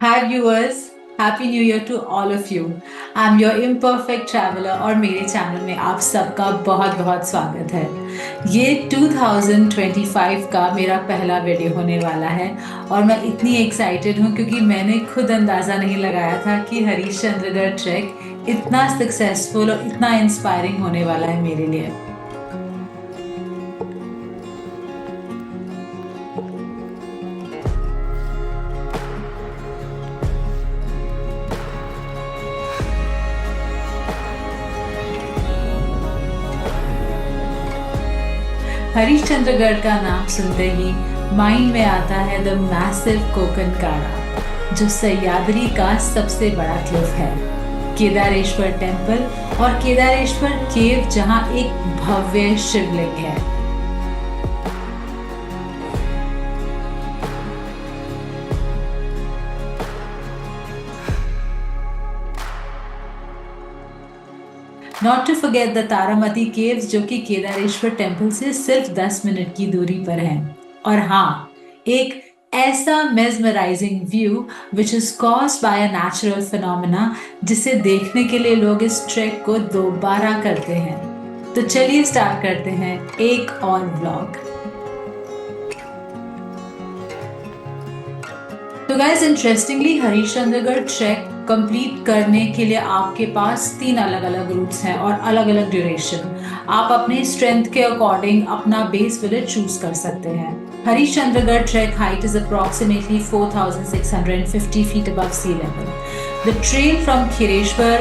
Hi viewers, Happy New Year to all of you. I'm your imperfect traveler और मेरे channel में आप सबका बहुत बहुत स्वागत है। ये 2025 का मेरा पहला वीडियो होने वाला है और मैं इतनी एक्साइटेड हूँ क्योंकि मैंने खुद अंदाज़ा नहीं लगाया था कि हरिश्चंद्रगढ़ ट्रैक इतना सक्सेसफुल और इतना इंस्पायरिंग होने वाला है मेरे लिए। हरिश्चंद्रगढ़ का नाम सुनते ही माइंड में आता है द मैसिव कोकन काड़ा, जो सह्याद्री का सबसे बड़ा क्लिफ है। केदारेश्वर टेम्पल और केदारेश्वर केव, जहां एक भव्य शिवलिंग है। Not to forget the Taramati caves, जो कि केदारेश्वर टेम्पल से सिर्फ 10 मिनट की दूरी पर हैं। और हाँ, एक ऐसा mesmerising view which is caused by a natural phenomena, जिसे देखने के लिए लोग इस ट्रैक को दोबारा करते हैं। तो चलिए स्टार्ट करते हैं एक और व्लॉग। तो guys, interestingly Harishchandragad track complete करने के लिए आपके पास 3 अलग अलग रूट्स हैं और अलग अलग ड्यूरेशन। आप अपने स्ट्रेंथ के अकॉर्डिंग अपना बेस विलेज चूज कर सकते हैं। Harishchandragad track height is approximately 4,650 feet above sea level. The trail from Khireshwar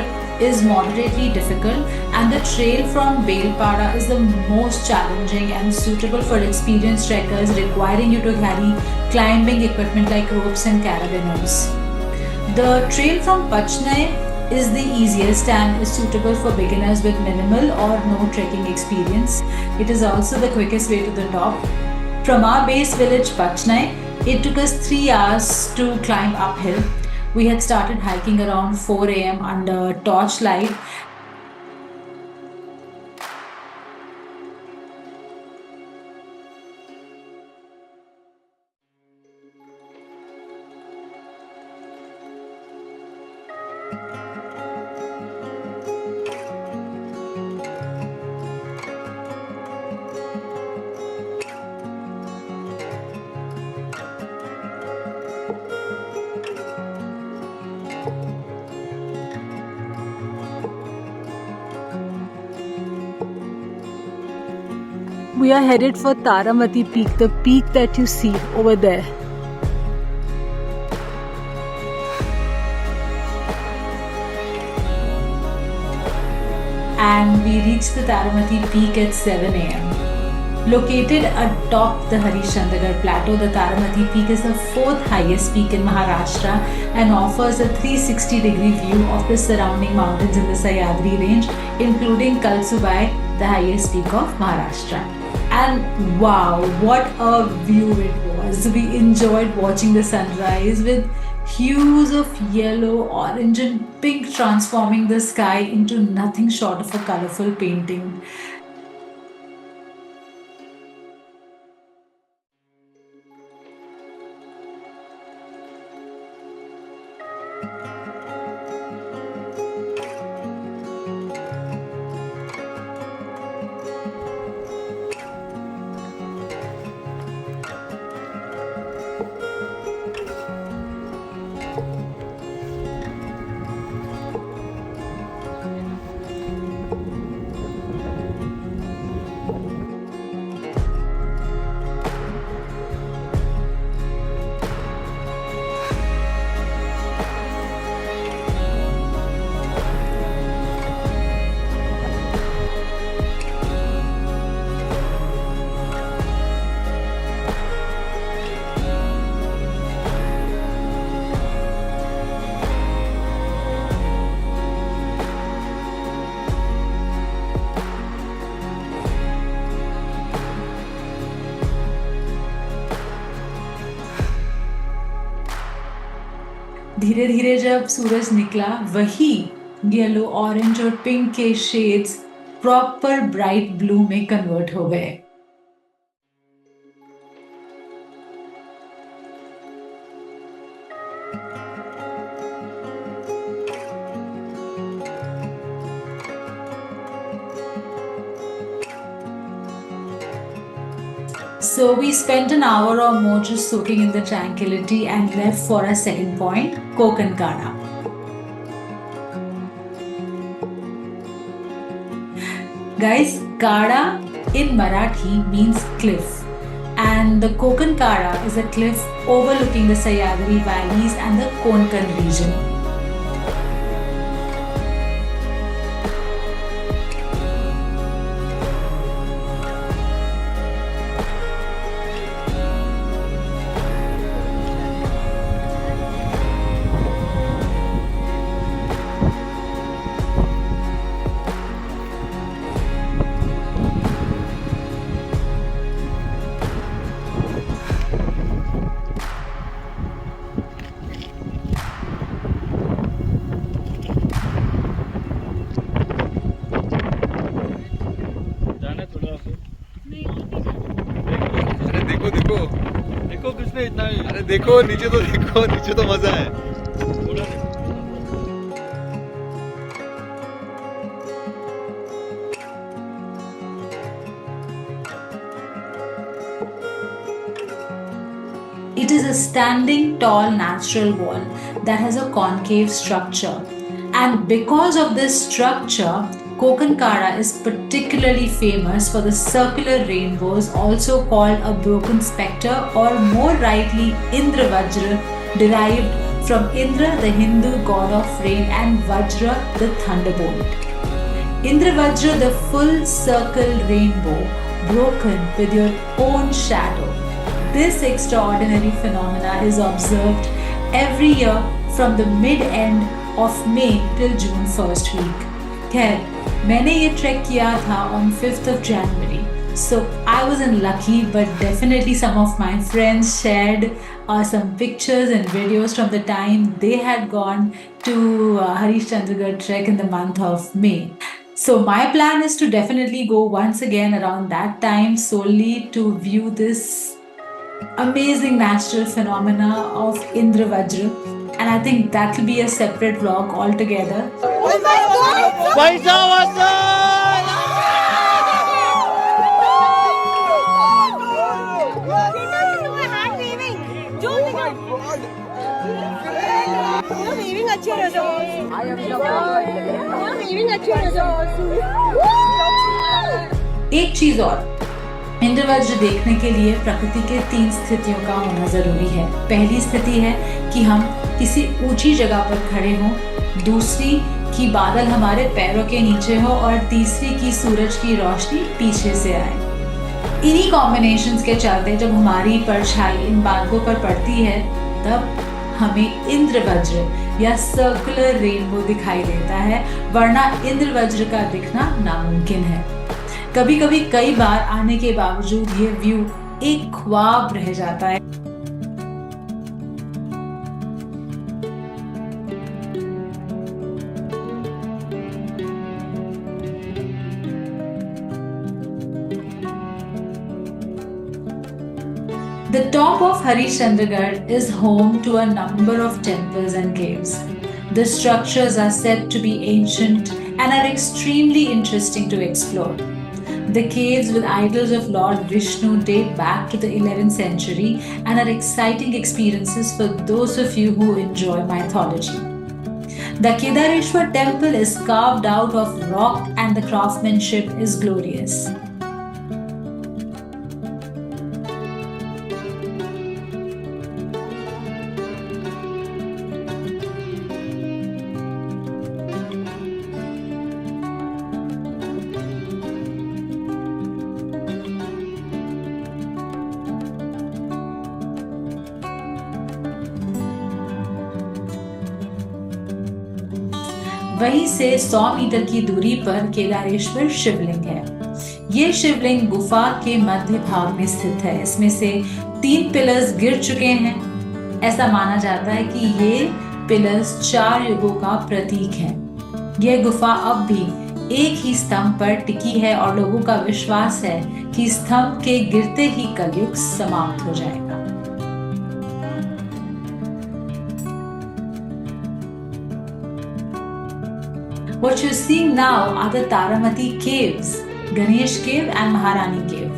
is moderately difficult, and the trail from Belpada is the most challenging and suitable for experienced trekkers, requiring you to carry climbing equipment like ropes and carabiners. The trail from Pachnai is the easiest and is suitable for beginners with minimal or no trekking experience. It is also the quickest way to the top. From our base village, Pachnai, it took us 3 hours to climb uphill. We had started hiking around 4 a.m. under torchlight. We are headed for Taramati Peak, the peak that you see over there. And we reached the Taramati Peak at 7 a.m. Located atop the Harishchandragarh Plateau, the Taramati Peak is the 4th highest peak in Maharashtra and offers a 360-degree view of the surrounding mountains in the Sahyadri range, including Kalsubai, the highest peak of Maharashtra. And wow, what a view it was! We enjoyed watching the sunrise with hues of yellow, orange, and pink transforming the sky into nothing short of a colorful painting. धीरे धीरे जब सूरज निकला, वही yellow, orange और pink के shades proper bright blue में convert हो गए। So we spent an hour or more just soaking in the tranquility and left for our second point, Kokankada. Guys, Kada in Marathi means cliff, and the Kokankada is a cliff overlooking the Sahyadri valleys and the Konkan region. अरे देखो देखो देखो किसने इतना, अरे देखो नीचे तो मजा है। It is a standing tall natural wall that has a concave structure. And because of this structure, Kokankada is particularly famous for the circular rainbows, also called a broken spectre, or more rightly Indravajra, derived from Indra, the Hindu god of rain, and Vajra, the thunderbolt. Indravajra, the full circle rainbow, broken with your own shadow. This extraordinary phenomena is observed every year from the mid-end of May till June first week. खैर, मैंने ये track किया था on 5th of January. So I wasn't lucky, but definitely some of my friends shared some pictures and videos from the time they had gone to Harishchandragarh trek in the month of May. So my plan is to definitely go once again around that time solely to view this amazing natural phenomena of Indravajra, and I think that will be a separate vlog altogether. Oh my God! पैसा वसूल। एक चीज और, इंद्रवज्र देखने के लिए प्रकृति के 3 स्थितियों का होना जरूरी है। पहली स्थिति है कि हम किसी ऊंची जगह पर खड़े हों, दूसरी कि बादल हमारे पैरों के नीचे हो, और तीसरी कि सूरज की रोशनी पीछे से आए। इन्हीं कॉम्बिनेशंस के चलते जब हमारी परछाई इन बादलों पर पड़ती है, तब हमें इंद्रवज्र या सर्कुलर रेनबो दिखाई देता है, वरना इंद्रवज्र का दिखना नामुमकिन है। कभी कभी कई बार आने के बावजूद ये व्यू एक ख्वाब रह जाता है। The top of Harishchandragarh is home to a number of temples and caves. The structures are said to be ancient and are extremely interesting to explore. The caves with idols of Lord Vishnu date back to the 11th century and are exciting experiences for those of you who enjoy mythology. The Kedareshwar temple is carved out of rock and the craftsmanship is glorious. वहीं से 100 metre की दूरी पर केदारेश्वर शिवलिंग है। ये शिवलिंग गुफा के मध्य भाग में स्थित है। इसमें से 3 पिलर्स गिर चुके हैं। ऐसा माना जाता है कि ये पिलर्स 4 युगों का प्रतीक हैं। यह गुफा अब भी एक ही स्तंभ पर टिकी है और लोगों का विश्वास है कि स्तंभ के गिरते ही कलयुग समाप्त हो जाएगा। What you're seeing now are the Taramati caves, Ganesh cave and Maharani cave.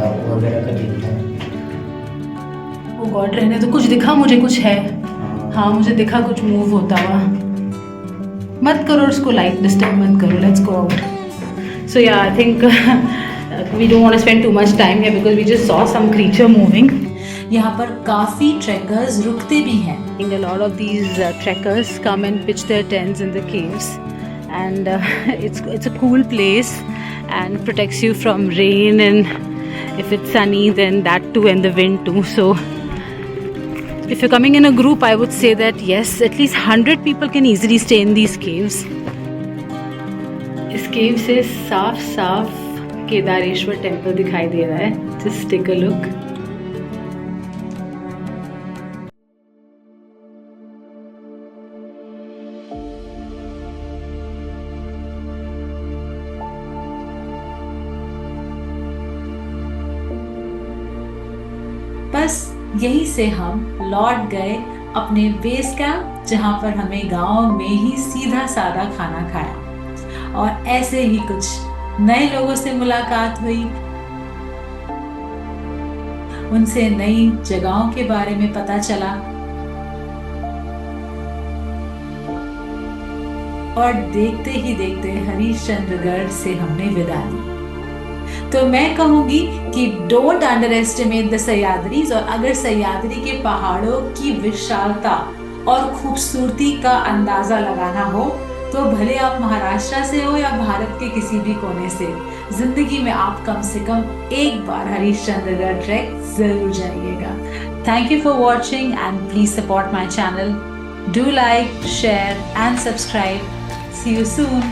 वगैरह का दिखता है। ओ गॉड, रहने तो कुछ दिखा मुझे, कुछ है। हाँ मुझे दिखा कुछ मूव होता हुआ। मत करो उसको, लाइट डिस्टर्ब मत करो। Let's go out. So yeah I think we don't want to spend too much time here because we just saw some creature moving. यहाँ पर काफी ट्रैकर्स रुकते भी हैं। A lot of these trekkers come and pitch their tents in the caves, and it's a cool place and protects you from rain, and if it's sunny then that too, and the wind too. So if you're coming in a group, I would say that yes, at least 100 people can easily stay in these caves. इस केव से साफ साफ Kedareshwar temple दिखाई दे रहा है। Just take a look. बस यहीं से हम लौट गए अपने बेस कैंप, जहाँ पर हमें गांव में ही सीधा साधा खाना खाया और ऐसे ही कुछ नए लोगों से मुलाकात हुई, उनसे नई जगहों के बारे में पता चला और देखते ही देखते हरिश्चंद्रगढ़ से हमने विदा ली। तो मैं कहूंगी कि don't under estimate the Sahyadris. और अगर सह्याद्री के पहाड़ों की विशालता और खूबसूरती का अंदाजा लगाना हो तो भले आप महाराष्ट्र से हो या भारत के किसी भी कोने से, जिंदगी में आप कम से कम एक बार हरिश्चंद्रगढ़ ट्रैक जरूर जाइएगा। Thank you for watching and please support my channel. Do like, share and subscribe. See you soon.